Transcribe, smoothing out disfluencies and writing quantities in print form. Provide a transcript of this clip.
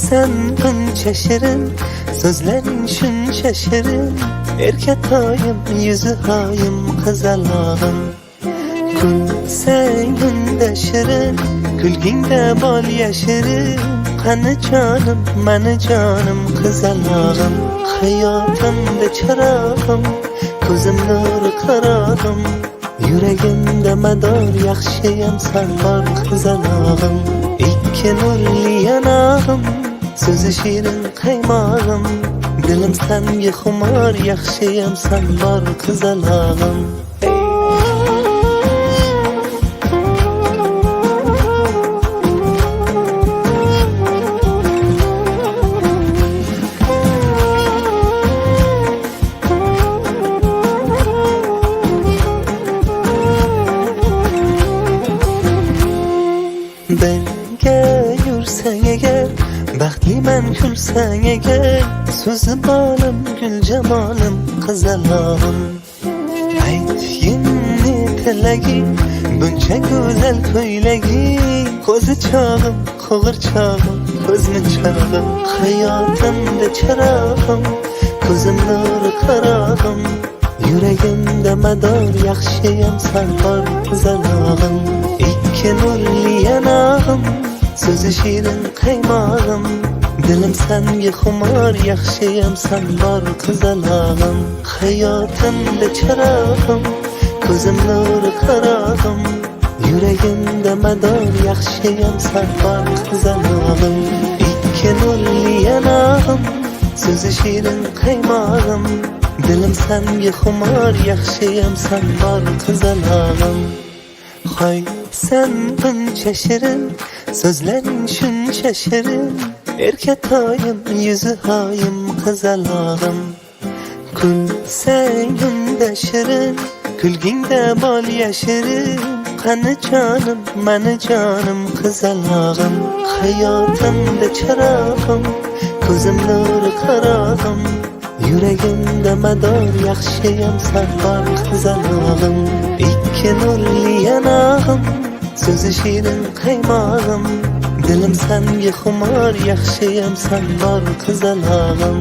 sen buncha shirin, so'zlaring shuncha shirin. Erkatoyim, yuzi hoyim, qizalog'im. Kulsang unda shirin, kulgingda bol yashirin. Qani jonim, mani jonim, qizalog'im. Hayotimda chirog'im, ko'zim nuri qarog'im. Yuragimda mador, yaxshiyam sen bor, qizalog'im. Ikki nurli yanog'im, so'zi shirin qaymog'im. Dilim senga xumor, yaxshiyam sen bor, qizalog'im. Benga yursang agar, baxtliman kulsang agar. So'zi bolim, gul jamolim, qizalog'im. Aytginni tilaging, buncha go'zal ko'ylaging. Ko'zi chog'im, qo'g'irchog'im, ko'zmi chog'im. Hayotimda chirog'im, ko'zim nuri qarog'im. Yuragimda mador, yaxshiyam sen bor, qizalog'im. Ikki nurli yanog'im, so'zi shirin qaymog'im. Dilim senga xumor, yaxshiyam sen bor, qizalog'im. Hayotimda chirog'im, ko'zim nuri qarog'im. Yuragimda mador, yaxshiyam sen bor, qizalog'im. Ikki nurli yanog'im, so'zi shirin qaymog'im. Dilim senga xumor, yaxshiyam sen bor, qizalog'im. Hoy sen buncha shirin, so'zlaring shuncha shirin. Erkatoyim, yuzi hoyim, qizalog'im. Kulsang unda shirin, kulgingda bol yashirin. Qani jonim, mani jonim, qizalog'im. Hayotimda chirog'im, ko'zim nuri qarog'im. Yuragimda mador, yaxshiyam sen bor, qizalog'im. Ikki nurli yanog'im, so'zi shirin qaymog'im. Dilim senga xumor, yaxshiyam sen bor, qizalog'im.